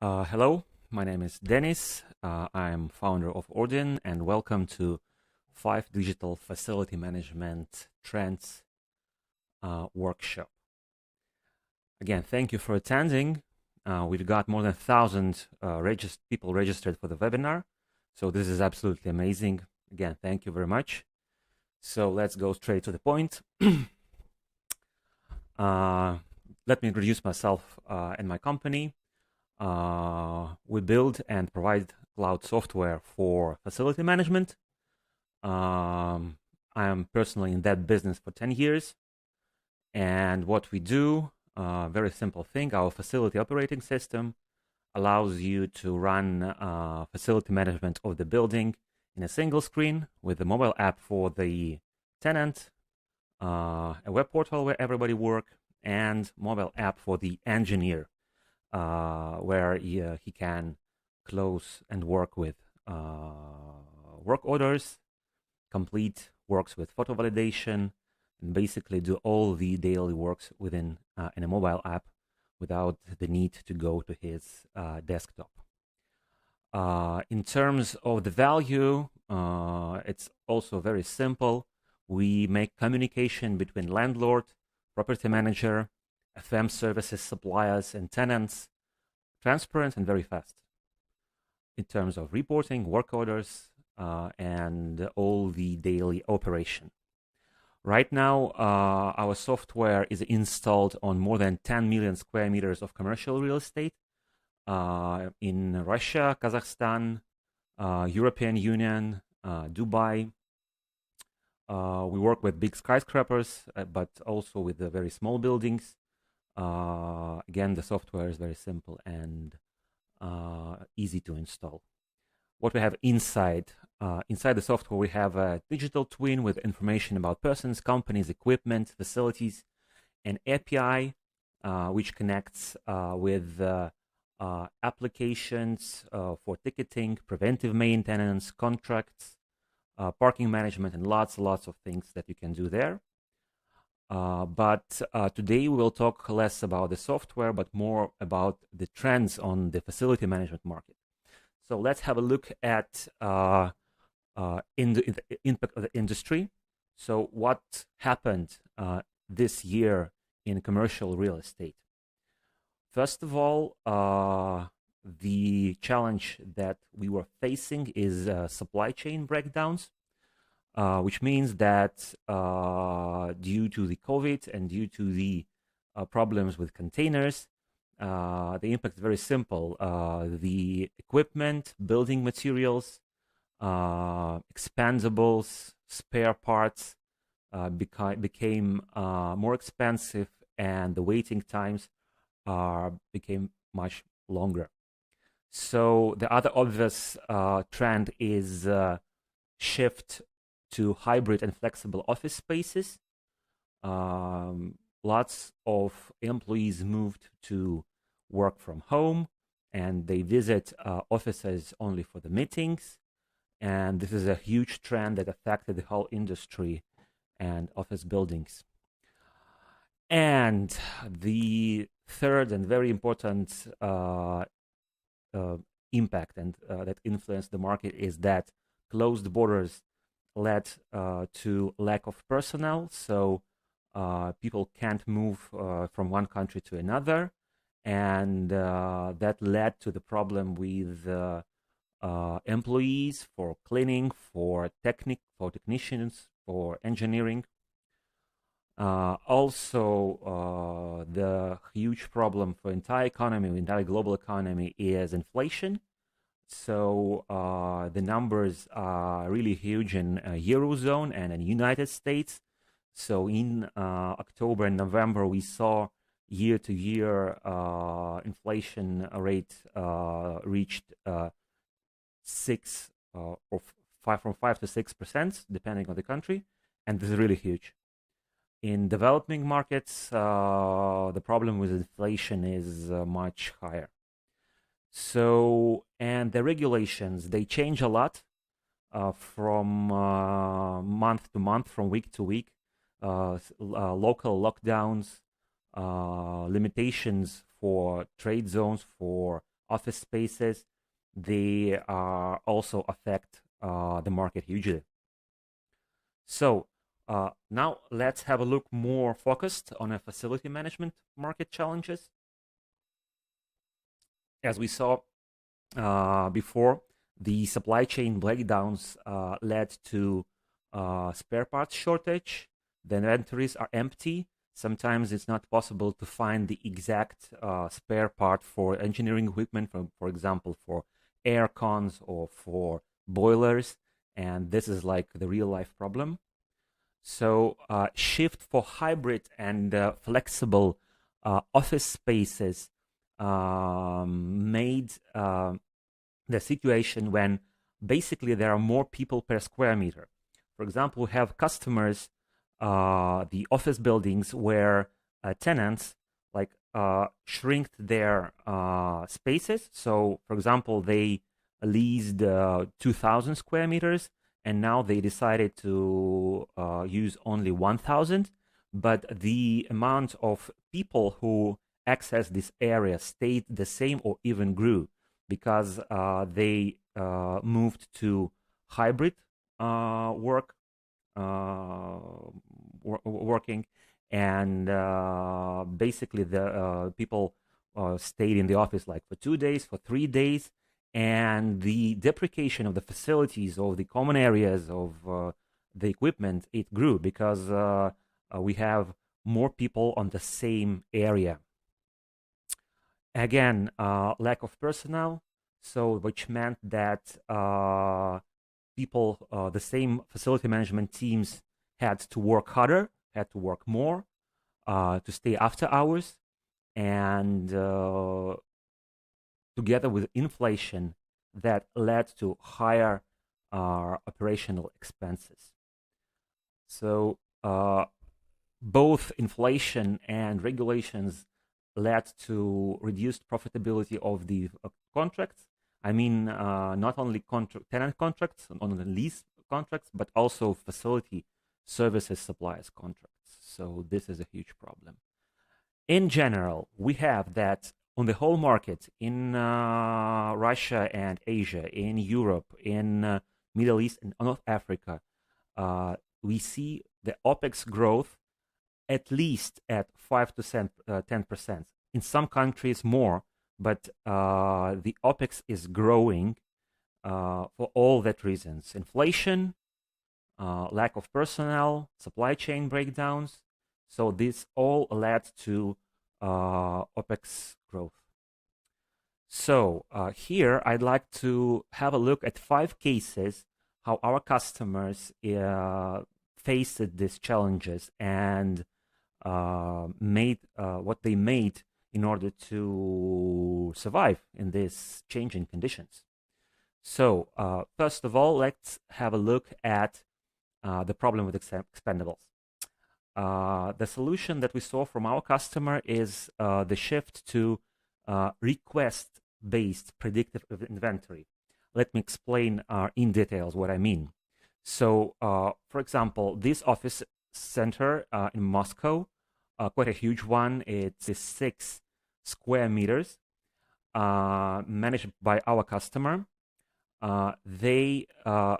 Hello, my name is Denis. I'm founder of ORDIN, and welcome to 5 Digital Facility Management Trends workshop. Again, thank you for attending. We've got more than 1,000 people registered for the webinar, so this is absolutely amazing. Again, thank you very much. So let's go straight to the point. Let me introduce myself and my company. We build and provide cloud software for facility management. I am personally in that business for 10 years. And what we do, very simple thing, our facility operating system allows you to run facility management of the building in a single screen with a mobile app for the tenant, a web portal where everybody works, and mobile app for the engineer, where he can close and work with work orders, complete works with photo validation, and basically do all the daily works within in a mobile app without the need to go to his desktop. In terms of the value, it's also very simple. We make communication between landlord, property manager, FM services suppliers, and tenants transparent and very fast in terms of reporting, work orders, and all the daily operation. Right now, our software is installed on more than 10 million square meters of commercial real estate in Russia, Kazakhstan, European Union, Dubai. We work with big skyscrapers, but also with the very small buildings. Again, the software is very simple and easy to install. What we have inside the software, we have a digital twin with information about persons, companies, equipment, facilities, an API which connects with applications for ticketing, preventive maintenance, contracts, parking management, and lots of things that you can do there. But today we will talk less about the software, but more about the trends on the facility management market. So let's have a look at in the impact of the industry. So what happened this year in commercial real estate? First of all, the challenge that we were facing is supply chain breakdowns. Which means that due to the COVID and due to the problems with containers, the impact is very simple. The equipment, building materials, expendables, spare parts became more expensive, and the waiting times became much longer. So the other obvious trend is shift to hybrid and flexible office spaces. Lots of employees moved to work from home, and they visit offices only for the meetings. And this is a huge trend that affected the whole industry and office buildings. And the third and very important impact and that influenced the market is that closed borders led to lack of personnel, so people can't move from one country to another, and that led to the problem with employees for cleaning, for technicians, for engineering. Also, the huge problem for entire global economy is inflation. So the numbers are really huge in Eurozone and in United States. So in October and November, we saw year-to-year inflation rate reached 5 to 6%, depending on the country, and this is really huge. In developing markets, the problem with inflation is much higher. So, and the regulations, they change a lot from month to month, from week to week. Local lockdowns, limitations for trade zones, for office spaces, they also affect the market hugely. So now let's have a look more focused on a facility management market challenges. As we saw before, the supply chain breakdowns led to spare parts shortage. The inventories are empty. Sometimes it's not possible to find the exact spare part for engineering equipment, for example, for air cons or for boilers. And this is like the real life problem. So shift for hybrid and flexible office spaces made the situation when basically there are more people per square meter. For example, we have customers, the office buildings where tenants like shrinked their spaces. So, for example, they leased 2,000 square meters, and now they decided to use only 1,000. But the amount of people who access this area stayed the same or even grew, because they moved to hybrid working, and basically the people stayed in the office like for 2 days, for 3 days, and the depreciation of the facilities, of the common areas, of the equipment, it grew because we have more people on the same area. Again, lack of personnel, so which meant that people, the same facility management teams had to work harder, had to work more, to stay after hours, and together with inflation, that led to higher operational expenses. So both inflation and regulations led to reduced profitability of the contracts. I mean, not only tenant contracts, on the lease contracts, but also facility services suppliers contracts. So this is a huge problem. In general, we have that on the whole market in Russia and Asia, in Europe, in Middle East and North Africa, we see the OPEX growth at least at 5 to 10%. In some countries more, but the OPEX is growing for all that reasons. Inflation, lack of personnel, supply chain breakdowns. So this all led to OPEX growth. So here I'd like to have a look at 5 cases how our customers faced these challenges and made what they made in order to survive in these changing conditions. So first of all, let's have a look at the problem with expendables. The solution that we saw from our customer is the shift to request-based predictive inventory. Let me explain in details what I mean. So, for example, this office center in Moscow, quite a huge one, it's 6 square meters, managed by our customer. They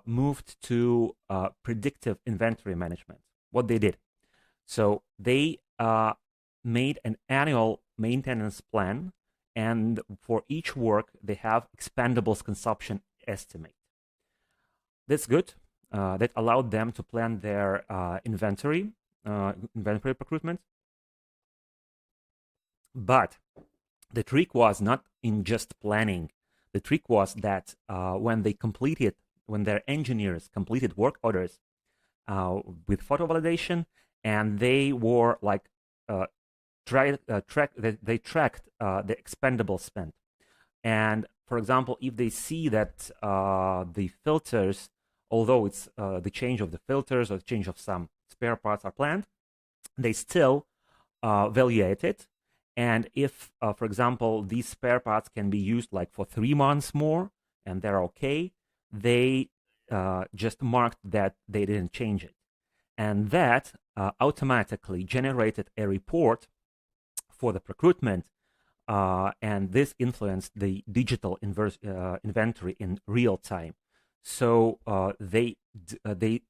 moved to predictive inventory management. What they did, so they made an annual maintenance plan, and for each work they have expendables consumption estimate. That's good. That allowed them to plan their inventory procurement. But the trick was not in just planning. The trick was that when their engineers completed work orders with photo validation, and they were like they tracked the expendable spend. And for example, if they see that the filters, although it's the change of the filters or the change of some spare parts are planned, they still evaluate it. And if, for example, these spare parts can be used like for 3 months more and they're okay, they just marked that they didn't change it. And that automatically generated a report for the procurement and this influenced the digital inventory in real time. So they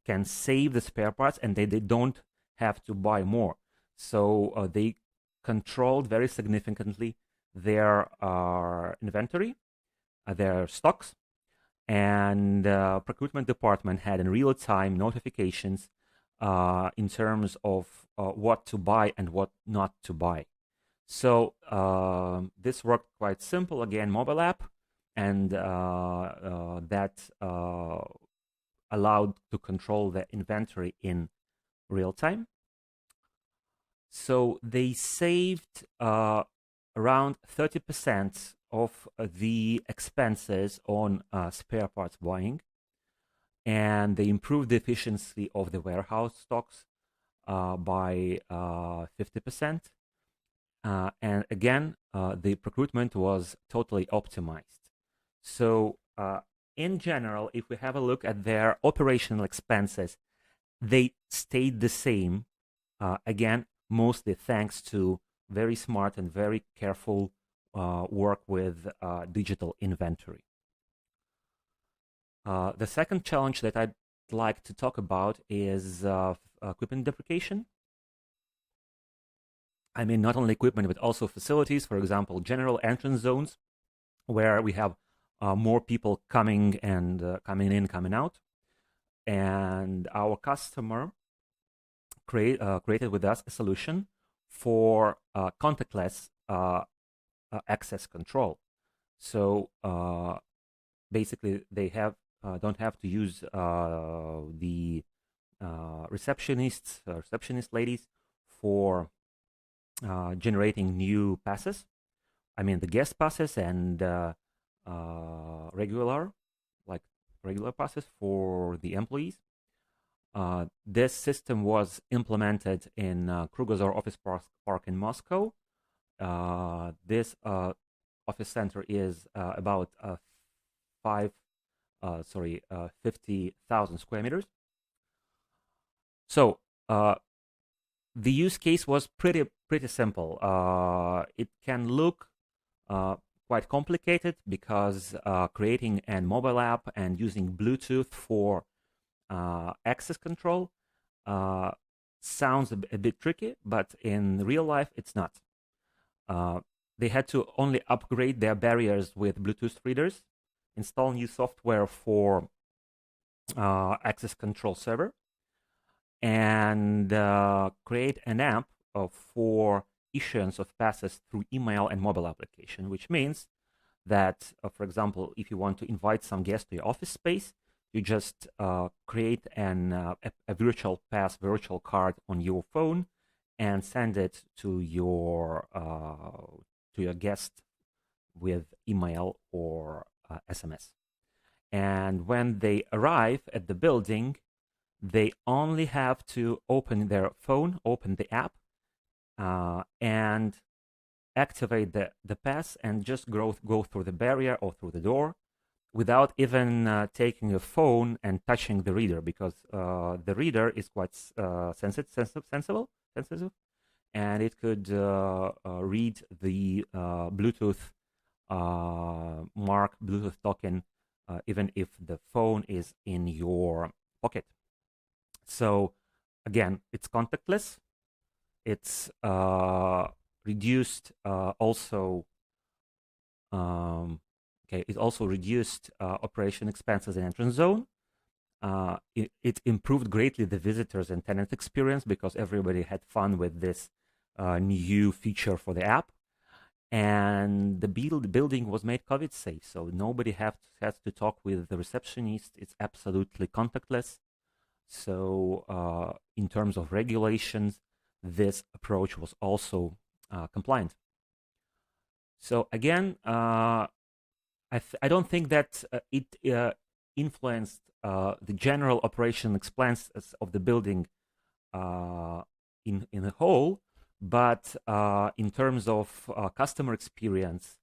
can save the spare parts, and they don't have to buy more. So they controlled very significantly their inventory, their stocks, and procurement department had in real time notifications in terms of what to buy and what not to buy. So this worked quite simple. Again, mobile app, and that allowed to control the inventory in real time. So they saved around 30% of the expenses on spare parts buying, and they improved the efficiency of the warehouse stocks by 50%. And again, the procurement was totally optimized. So in general, if we have a look at their operational expenses, they stayed the same, again, mostly thanks to very smart and very careful work with digital inventory. The second challenge that I'd like to talk about is equipment deprecation. I mean, not only equipment, but also facilities, for example, general entrance zones, where we have more people coming and coming in, coming out. And our customer created with us a solution for contactless access control. So basically, they don't have to use the receptionist ladies for generating new passes. I mean, the guest passes and regular passes for the employees. This system was implemented in Krugozor Office Park in Moscow. This office center is about 50,000 square meters. So the use case was pretty simple. It can look quite complicated because creating a mobile app and using Bluetooth for access control sounds a bit tricky, but in real life, it's not. They had to only upgrade their barriers with Bluetooth readers, install new software for access control server, and create an app for issuance of passes through email and mobile application, which means that, for example, if you want to invite some guests to your office space, you just create a virtual pass, virtual card on your phone, and send it to your guest with email or SMS. And when they arrive at the building, they only have to open their phone, open the app, and activate the pass and just go through the barrier or through the door without even taking a phone and touching the reader, because the reader is quite sensitive, and it could read the Bluetooth Bluetooth token even if the phone is in your pocket. So again, it's contactless. It's reduced also. It also reduced operation expenses in entrance zone. It improved greatly the visitors and tenant experience because everybody had fun with this new feature for the app. And the building was made COVID safe, so nobody has to talk with the receptionist. It's absolutely contactless. So in terms of regulations, this approach was also compliant. So again, I don't think that it influenced the general operation expenses of the building in the whole, but in terms of customer experience,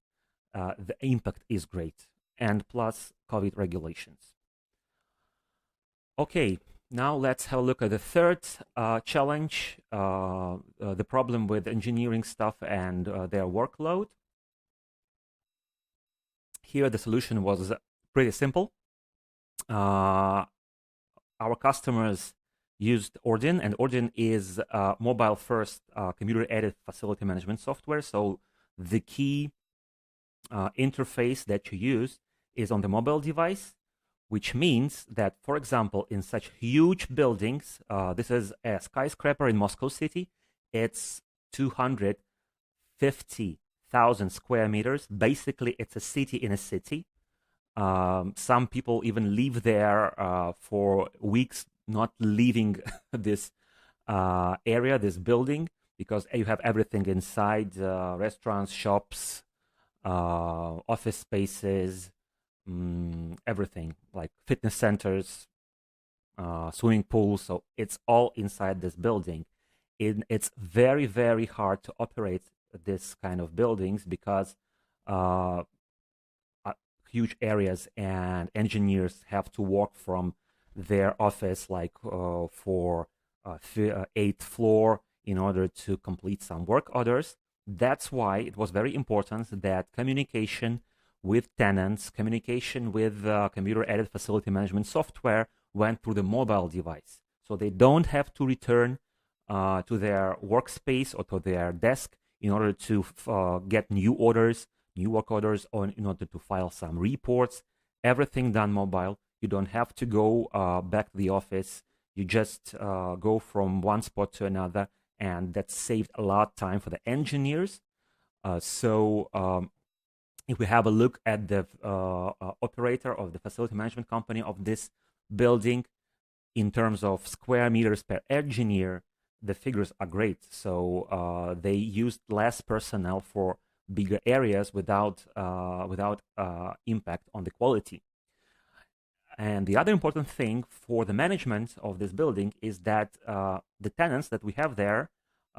the impact is great, and plus COVID regulations. Okay, now let's have a look at the third challenge, the problem with engineering staff and their workload. Here, the solution was pretty simple. Our customers used ORDIN, and ORDIN is mobile-first computer-aided facility management software. So the key interface that you use is on the mobile device, which means that, for example, in such huge buildings, this is a skyscraper in Moscow City. It's 250,000 square meters. Basically, it's a city in a city. Some people even live there for weeks, not leaving this area, this building, because you have everything inside, restaurants, shops, office spaces, everything, like fitness centers, swimming pools. So it's all inside this building. It's very, very hard to operate this kind of buildings because huge areas, and engineers have to walk from their office like for 8th floor in order to complete some work orders. That's why it was very important that communication with tenants, communication with computer-aided facility management software went through the mobile device. So they don't have to return to their workspace or to their desk in order to get new orders, new work orders, or in order to file some reports. Everything done mobile. You don't have to go back to the office. You just go from one spot to another, and that saved a lot of time for the engineers. If we have a look at the operator of the facility management company of this building, in terms of square meters per engineer, the figures are great. So they used less personnel for bigger areas without impact on the quality. And the other important thing for the management of this building is that the tenants that we have there,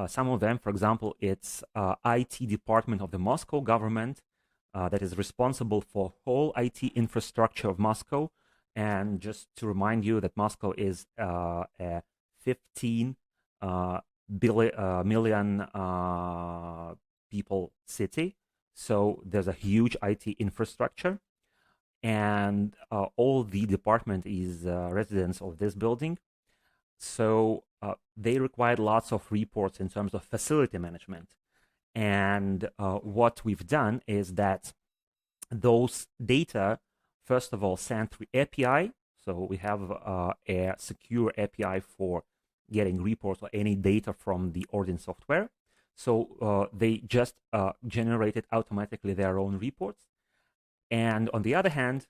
some of them, for example, it's IT department of the Moscow government that is responsible for whole IT infrastructure of Moscow. And just to remind you that Moscow is a 15 million people city. So there's a huge IT infrastructure. And all the department is residents of this building. So they required lots of reports in terms of facility management. And what we've done is that those data, first of all, sent through API. So we have a secure API for getting reports or any data from the ORDIN software. So they just generated automatically their own reports. And on the other hand,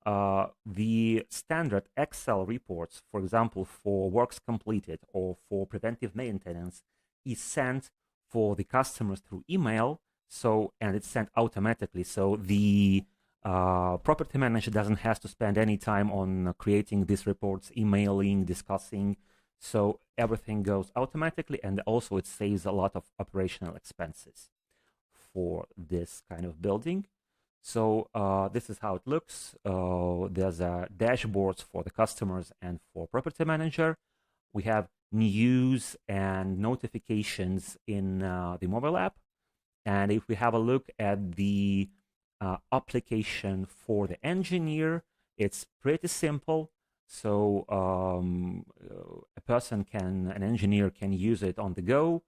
the standard Excel reports, for example, for works completed or for preventive maintenance, is sent for the customers through email. So, and it's sent automatically. So the property manager doesn't have to spend any time on creating these reports, emailing, discussing. So everything goes automatically, and also it saves a lot of operational expenses for this kind of building. So this is how it looks. There's dashboards for the customers and for property manager. We have news and notifications in the mobile app. And if we have a look at the application for the engineer, it's pretty simple. So an engineer can use it on the go,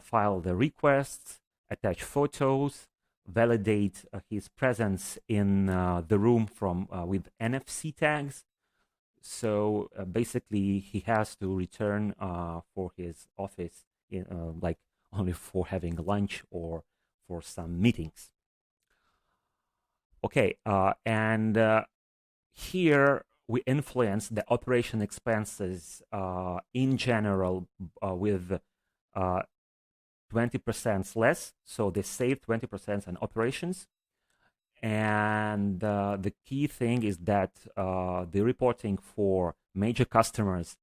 file the requests, attach photos, validate his presence in the room with NFC tags. So basically, he has to return for his office, like only for having lunch or for some meetings. Okay, and here we influence the operation expenses in general with 20% less. So they save 20% on operations. And the key thing is that the reporting for major customers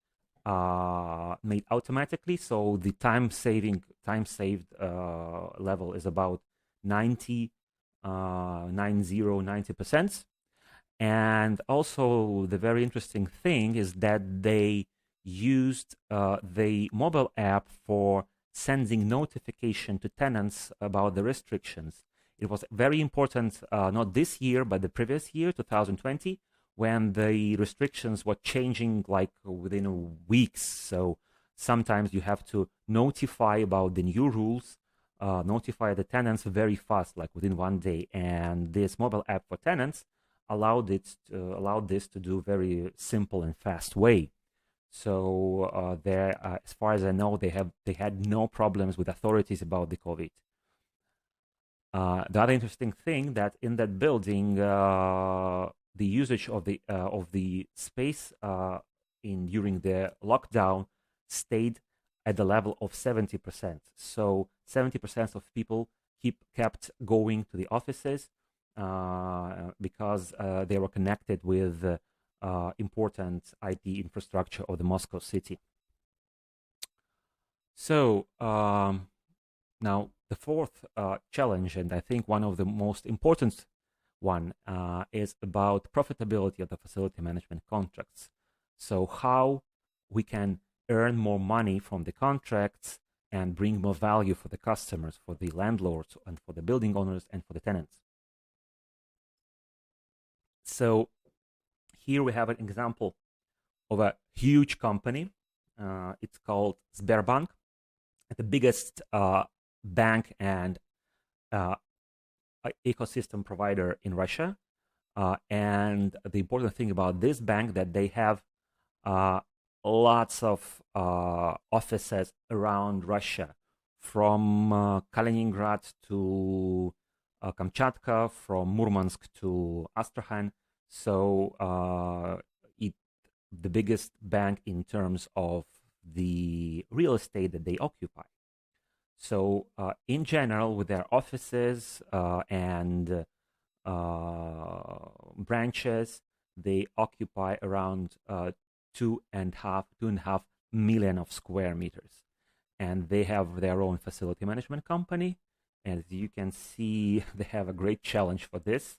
made automatically. So the time saved level is about 90%. And also the very interesting thing is that they used the mobile app for sending notification to tenants about the restrictions. It was very important, not this year, but the previous year, 2020, when the restrictions were changing like within weeks. So sometimes you have to notify about the new rules, notify the tenants very fast, like within one day. And this mobile app for tenants allowed this to do very simple and fast way. So as far as I know, they had no problems with authorities about the COVID. The other interesting thing that in that building, the usage of the space during the lockdown stayed at the level of 70%. So 70% of people kept going to the offices because they were connected with important IT infrastructure of the Moscow city. So now the fourth challenge, and I think one of the most important one, is about profitability of the facility management contracts. So how we can earn more money from the contracts and bring more value for the customers, for the landlords, and for the building owners, and for the tenants. So here we have an example of a huge company. It's called Sberbank, the biggest bank and ecosystem provider in Russia. And the important thing about this bank that they have lots of offices around Russia, from Kaliningrad to Kamchatka, from Murmansk to Astrakhan. So the biggest bank in terms of the real estate that they occupy. So in general, with their offices and branches, they occupy around 2.5 million of square meters. And they have their own facility management company. As you can see, they have a great challenge for this.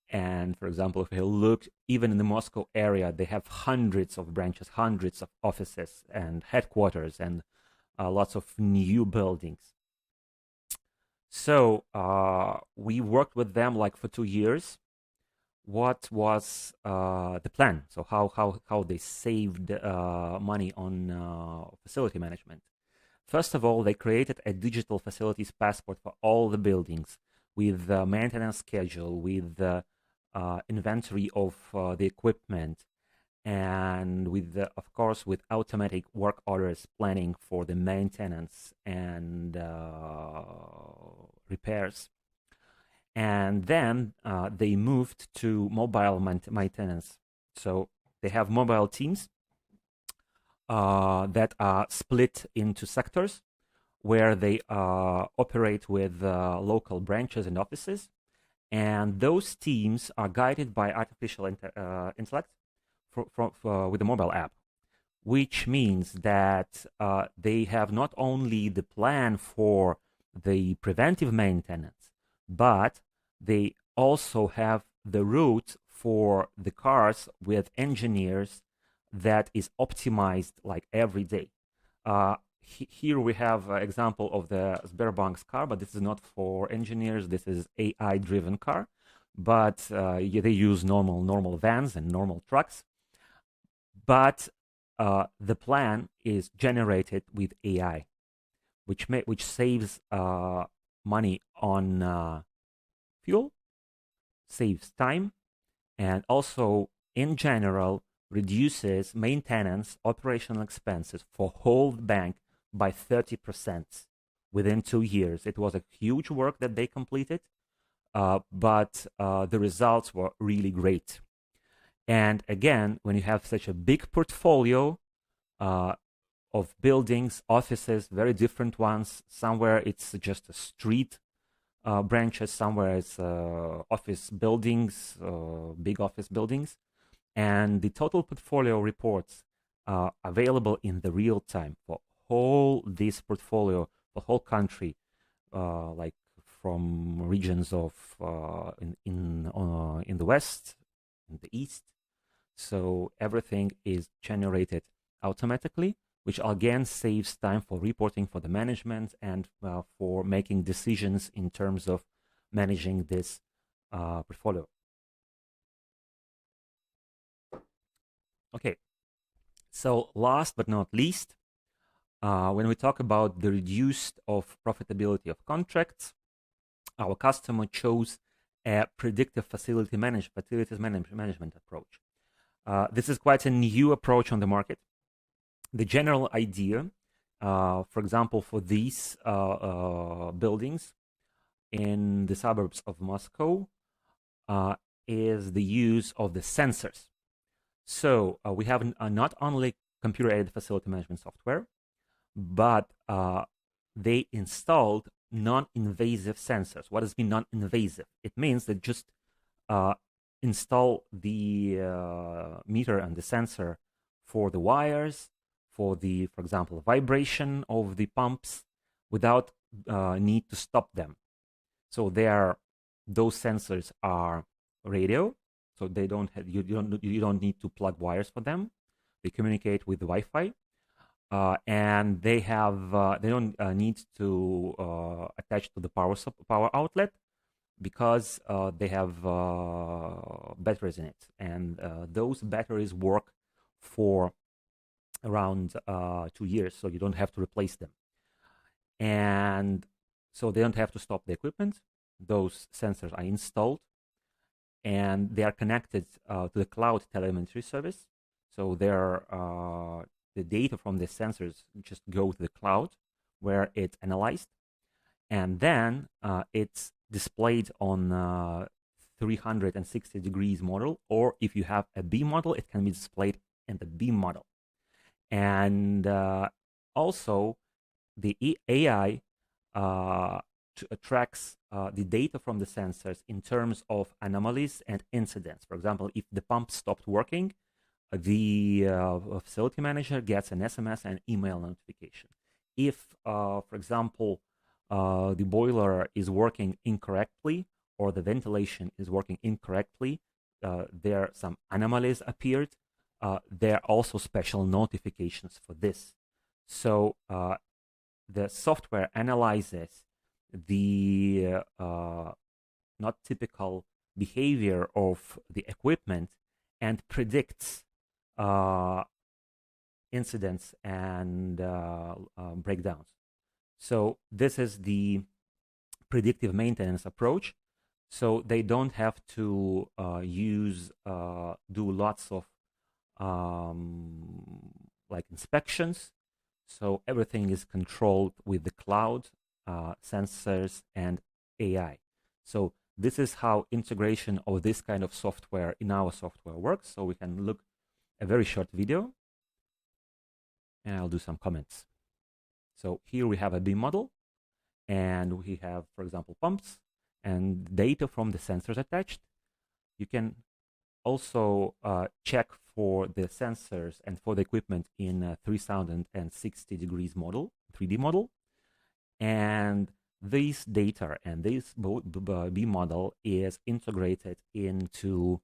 And for example, if you look, even in the Moscow area, they have hundreds of branches, hundreds of offices and headquarters, and lots of new buildings. So we worked with them like for 2 years. What was the plan? So how they saved money on facility management? First of all, they created a digital facilities passport for all the buildings with the maintenance schedule, with the inventory of the equipment, and with of course with automatic work orders planning for the maintenance and repairs. And then they moved to mobile maintenance. So they have mobile teams that are split into sectors where they operate with local branches and offices. And those teams are guided by artificial intellect with the mobile app, which means that they have not only the plan for the preventive maintenance, but they also have the route for the cars with engineers that is optimized like every day. Here we have an example of the Sberbank's car, but this is not for engineers. This is AI-driven car, but they use normal vans and normal trucks. But the plan is generated with AI, which saves money on fuel, saves time, and also in general reduces maintenance operational expenses for whole bank by 30% within 2 years. It was a huge work that they completed, but the results were really great. And again, when you have such a big portfolio of buildings, offices, very different ones, somewhere it's just a street branches, somewhere it's office buildings, big office buildings, and the total portfolio reports are available in the real time for whole this portfolio, the whole country, like from regions of in the west, in the east. So everything is generated automatically, which again saves time for reporting for the management and for making decisions in terms of managing this portfolio. Okay, so last but not least, when we talk about the reduced of profitability of contracts, our customer chose a predictive facilities management approach. This is quite a new approach on the market. The general idea, for example, for these buildings in the suburbs of Moscow, is the use of the sensors. So we have not only computer-aided facility management software, but they installed non-invasive sensors. What does mean non-invasive? It means that just install the meter and the sensor for the wires, for example, vibration of the pumps, without need to stop them. So those sensors are radio, so they don't have, you don't need to plug wires for them. They communicate with Wi-Fi. And they don't need to attach to the power outlet, because they have batteries in it, and those batteries work for around 2 years, so you don't have to replace them, and so they don't have to stop the equipment. Those sensors are installed, and they are connected to the cloud telemetry service, so the data from the sensors just go to the cloud, where it's analyzed, and then it's displayed on 360 degrees model, or if you have a beam model, it can be displayed in the beam model. And also the AI tracks the data from the sensors in terms of anomalies and incidents. For example, if the pump stopped working, the facility manager gets an SMS and email notification. If, for example, the boiler is working incorrectly, or the ventilation is working incorrectly, there some anomalies appeared, there are also special notifications for this. So the software analyzes the not typical behavior of the equipment and predicts incidents and breakdowns. So this is the predictive maintenance approach. So they don't have to do lots of like inspections. So everything is controlled with the cloud, sensors, and AI. So this is how integration of this kind of software in our software works. So we can look a very short video, and I'll do some comments. So here we have a beam model, and we have, for example, pumps and data from the sensors attached. You can also check for the sensors and for the equipment in a 360 degrees model, 3D model. And this data and this beam model is integrated into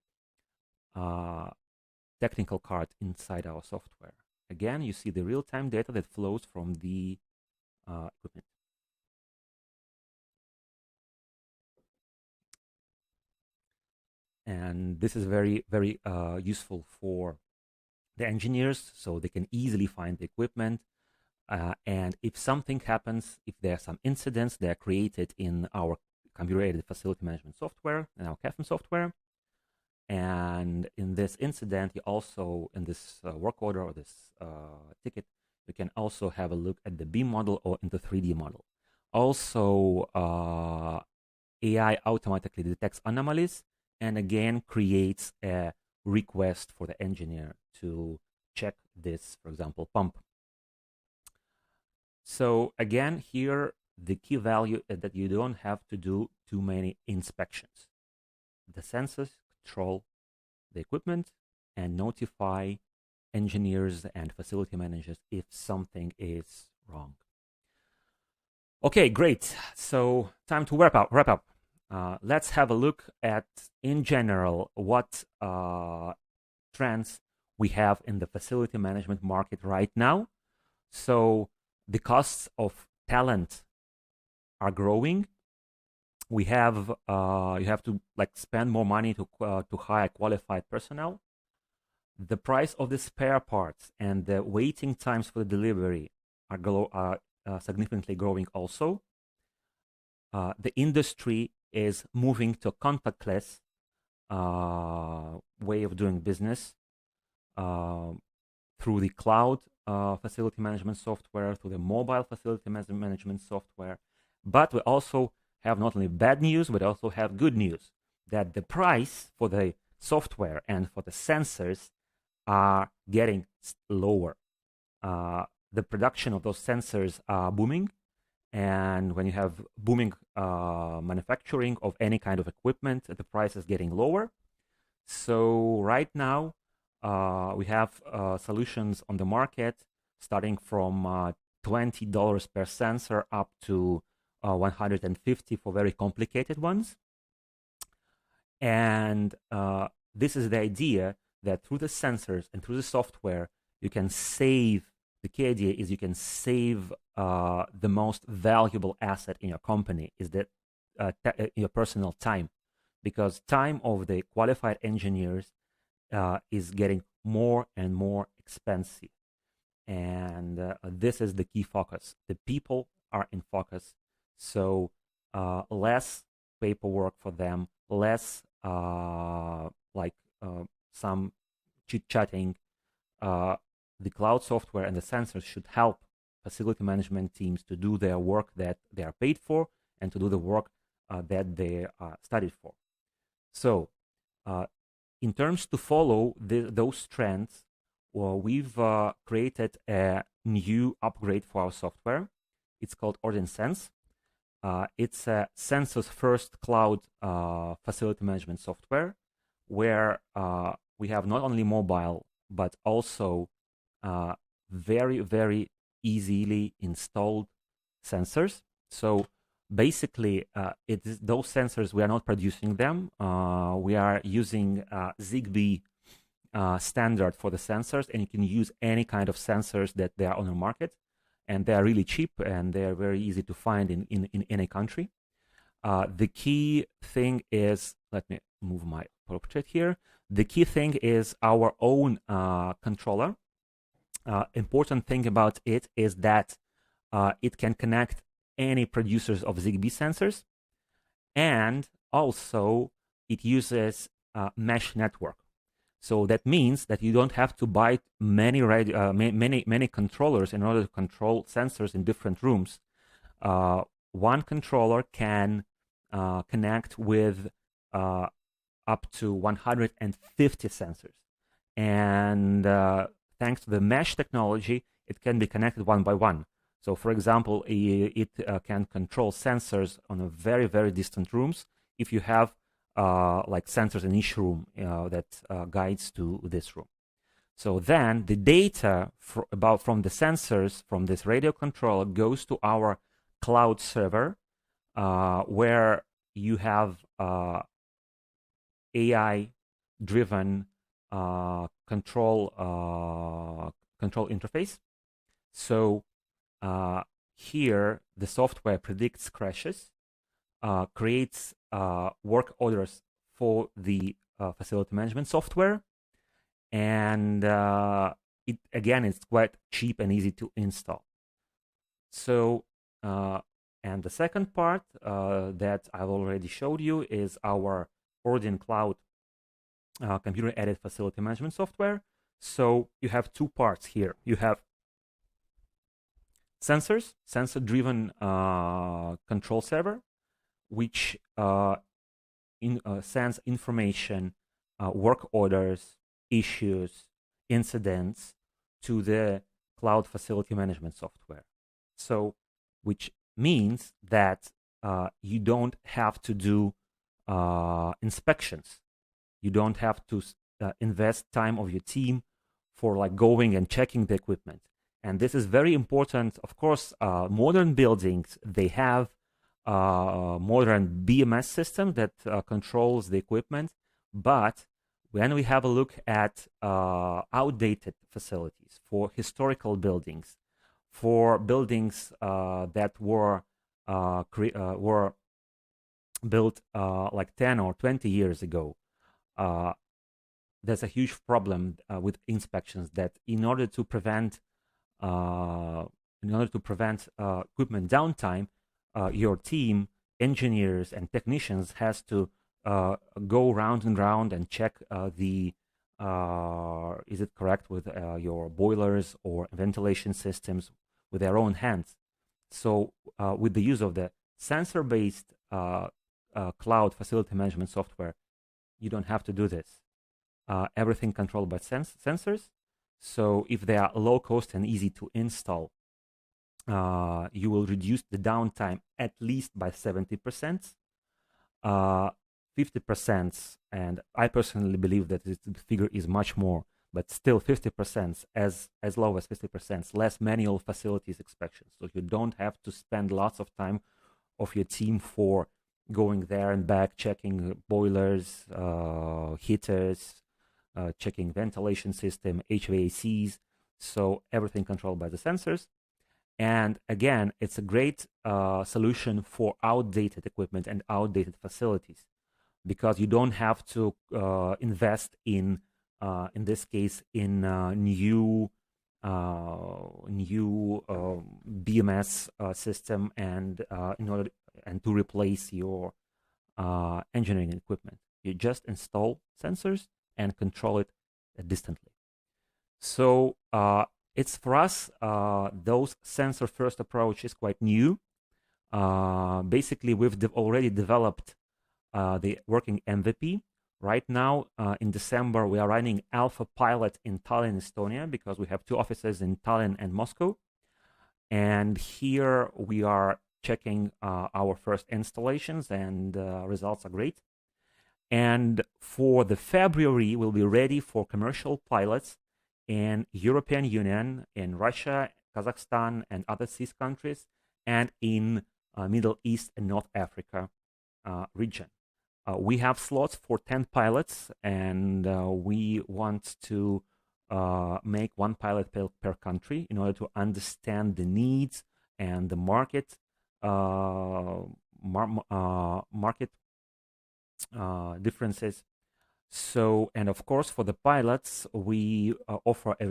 technical card inside our software. Again, you see the real-time data that flows from the equipment. And this is very, very useful for the engineers, so they can easily find the equipment. And if something happens, if there are some incidents, they are created in our computer-aided facility management software, in our CAFM software. And in this incident, you also, in this work order or this ticket, you can also have a look at the beam model or in the 3D model. Also, AI automatically detects anomalies and again creates a request for the engineer to check this, for example, pump. So again, here, the key value is that you don't have to do too many inspections. The sensors control the equipment and notify engineers and facility managers if something is wrong. Okay, great. So time to wrap up. Let's have a look at, in general, what trends we have in the facility management market right now. So the costs of talent are growing. we have you have to like spend more money to hire qualified personnel. The price of the spare parts and the waiting times for the delivery are significantly growing also. The industry is moving to a contactless way of doing business through the cloud facility management software, through the mobile facility management software. But we also have not only bad news, but also have good news, that the price for the software and for the sensors are getting lower. The production of those sensors are booming, and when you have booming manufacturing of any kind of equipment, the price is getting lower. So right now, we have solutions on the market starting from $20 per sensor up to $150 for very complicated ones. And this is the idea that through the sensors and through the software, you can save. The key idea is you can save the most valuable asset in your company, is that your personal time, because time of the qualified engineers is getting more and more expensive. And this is the key focus. The people are in focus. So less paperwork for them, less some chit-chatting. The cloud software and the sensors should help facility management teams to do their work that they are paid for and to do the work that they studied for. So in terms to follow those trends, well, we've created a new upgrade for our software. It's called ORDIN Sense. It's a sensors first cloud facility management software where we have not only mobile, but also very, very easily installed sensors. So basically, those sensors, we are not producing them. We are using Zigbee standard for the sensors, and you can use any kind of sensors that they are on the market, and they are really cheap and they are very easy to find in any country. The key thing is, let me move my portrait here. The key thing is our own controller. Important thing about it is that it can connect any producers of Zigbee sensors, and also it uses mesh network. So that means that you don't have to buy many controllers in order to control sensors in different rooms. One controller can connect with up to 150 sensors, and thanks to the mesh technology, it can be connected one by one. So, for example, it can control sensors on a very, very distant rooms if you have like sensors in each room that guides to this room. So then the data from the sensors from this radio controller goes to our cloud server, where you have AI-driven control interface. So here the software predicts crashes, creates work orders for the facility management software, and it's quite cheap and easy to install. So and the second part that I've already showed you is our ORDIN Cloud computer-aided facility management software. So you have two parts here. You have sensors, sensor-driven control server, which sends information, work orders, issues, incidents to the cloud facility management software. So, which means that you don't have to do inspections. You don't have to invest time of your team for like going and checking the equipment. And this is very important. Of course, modern buildings, they have modern BMS system that controls the equipment. But when we have a look at outdated facilities, for historical buildings, for buildings that were built like 10 or 20 years ago, there's a huge problem with inspections, that in order to prevent equipment downtime, your team, engineers and technicians, has to go round and round and check is it correct with your boilers or ventilation systems with their own hands. So with the use of the sensor-based cloud facility management software, you don't have to do this. Everything controlled by sensors. So if they are low cost and easy to install, you will reduce the downtime at least by 70%, 50%, and I personally believe that the figure is much more, but still 50%, as low as 50%, less manual facilities inspections. So you don't have to spend lots of time of your team for going there and back, checking boilers, heaters, checking ventilation system, HVACs. So everything controlled by the sensors. And again, it's a great solution for outdated equipment and outdated facilities, because you don't have to invest in this case, in new BMS system, and to replace your engineering equipment. You just install sensors and control it distantly. So it's, for us, those sensor first approach is quite new. Basically, we've already developed the working MVP. Right now, in December, we are running alpha pilot in Tallinn, Estonia, because we have 2 offices in Tallinn and Moscow. And here we are checking our first installations, and results are great. And for the February, we'll be ready for commercial pilots in European Union, in Russia, Kazakhstan, and other CIS countries, and in Middle East and North Africa region. We have slots for 10 pilots, and we want to make 1 pilot per country in order to understand the needs and the market differences. So, and of course, for the pilots, we offer a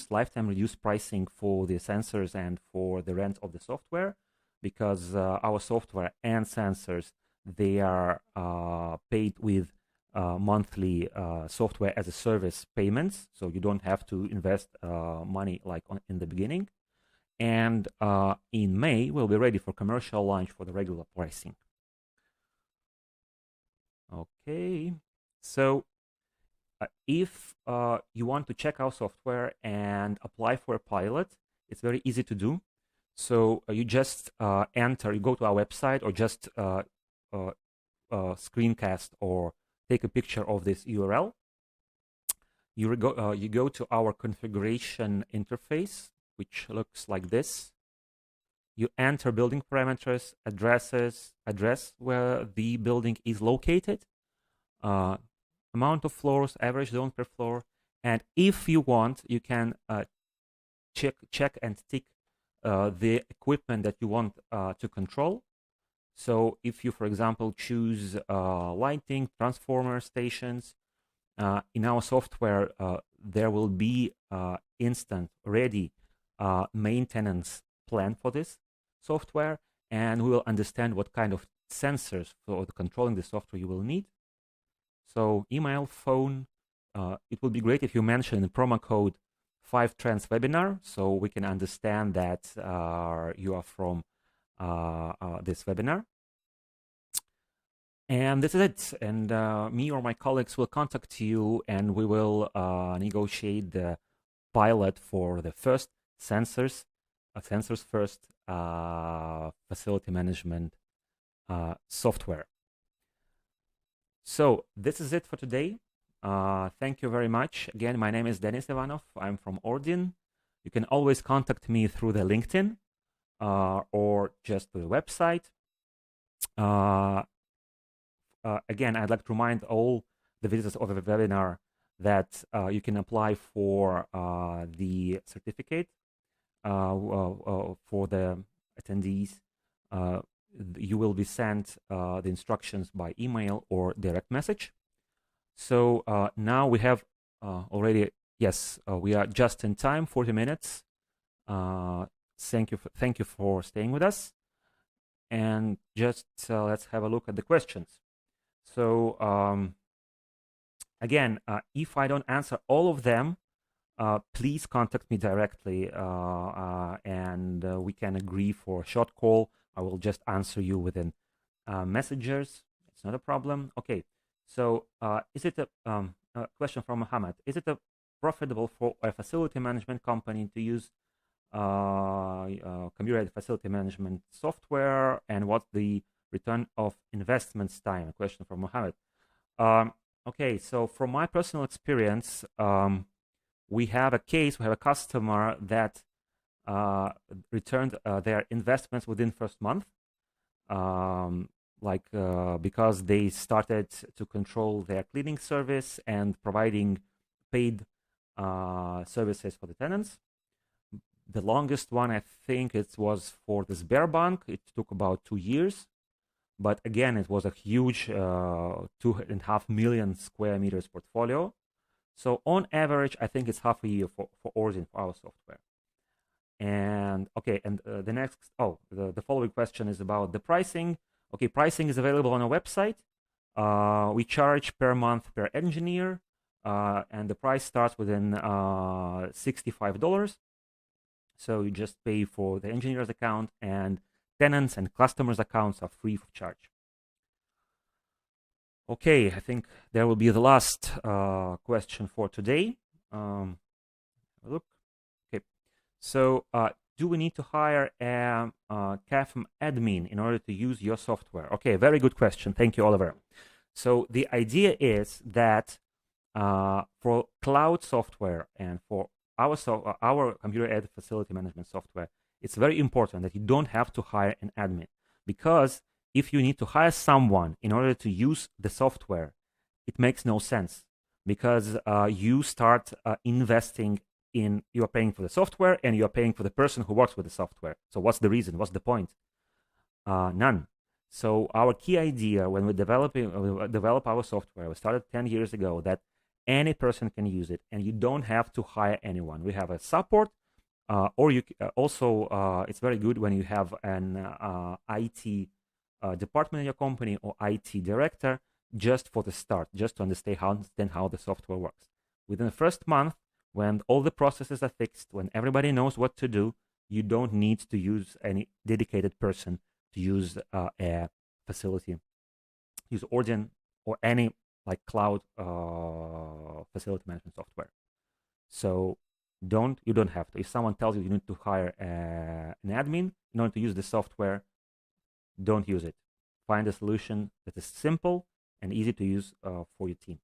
lifetime reduced pricing for the sensors and for the rent of the software, because our software and sensors, they are paid with monthly software as a service payments. So you don't have to invest money like in the beginning. And in May, we'll be ready for commercial launch for the regular pricing. Okay, so if you want to check our software and apply for a pilot, it's very easy to do. So you just you go to our website, or just screencast or take a picture of this URL. You go to our configuration interface, which looks like this. You enter building parameters, address where the building is located, amount of floors, average zone per floor, and if you want, you can check and tick the equipment that you want to control. So if you, for example, choose lighting, transformer stations, in our software, there will be instant ready maintenance plan for this software, and we will understand what kind of sensors for controlling the software you will need. So email, phone, it would be great if you mention the promo code 5Trends webinar, so we can understand that you are from this webinar. And this is it. And me or my colleagues will contact you, and we will negotiate the pilot for the first sensors first facility management software. So this is it for today. Thank you very much. Again, my name is Denis Ivanov. I'm from ORDIN. You can always contact me through the LinkedIn or just the website. Again, I'd like to remind all the visitors of the webinar that you can apply for the certificate for the attendees you will be sent the instructions by email or direct message. So now we have already, yes, we are just in time, 40 minutes. Thank you for staying with us. And just let's have a look at the questions. So again, if I don't answer all of them, please contact me directly and we can agree for a short call. I will just answer you within messengers. It's not a problem. Okay, so is it a question from Mohammed? Is it profitable for a facility management company to use computer-aided facility management software, and what's the return of investments time? A question from Mohammed. Okay, so from my personal experience, we have a case, we have a customer that returned their investments within first month, because they started to control their cleaning service and providing paid services for the tenants. The longest one, I think it was for the Sberbank. It took about 2 years. But again, it was a huge 2.5 million square meters portfolio. So on average, I think it's half a year for ORDIN, for our software. And okay, and the next, the following question is about the pricing. Okay, pricing is available on our website. We charge per month per engineer, and the price starts within $65. So you just pay for the engineer's account, and tenants and customers' accounts are free of charge. Okay, I think there will be the last question for today. Look, okay. So, do we need to hire a CAFM admin in order to use your software? Okay, very good question. Thank you, Oliver. So the idea is that for cloud software and for our computer-aided facility management software, it's very important that you don't have to hire an admin, because if you need to hire someone in order to use the software, it makes no sense, because you start investing in, you are paying for the software and you are paying for the person who works with the software. So what's the reason? What's the point? None. So our key idea when we develop our software, we started 10 years ago, that any person can use it and you don't have to hire anyone. We have a support, or you also, it's very good when you have an IT department in your company or IT director, just for the start, just to understand how the software works. Within the first month, when all the processes are fixed, when everybody knows what to do, you don't need to use any dedicated person to use a facility, use Odin or any like cloud facility management software. So you don't have to. If someone tells you you need to hire an admin in order to use the software, don't use it. Find a solution that is simple and easy to use for your team.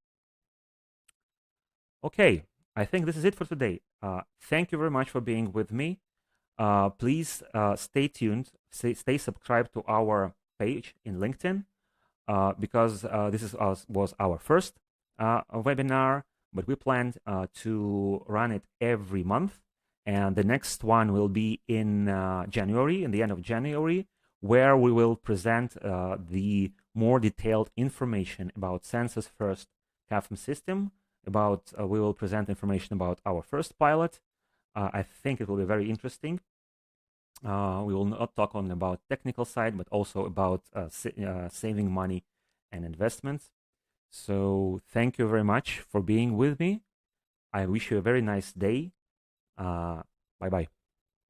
Okay, I think this is it for today. Thank you very much for being with me. Please stay tuned, stay subscribed to our page in LinkedIn, because this was our first webinar, but we planned to run it every month. And the next one will be in January, in the end of January, where we will present the more detailed information about Census First CAFM system. We will present information about our first pilot. I think it will be very interesting. We will not talk only about technical side, but also about saving money and investments. So thank you very much for being with me. I wish you a very nice day. Bye-bye.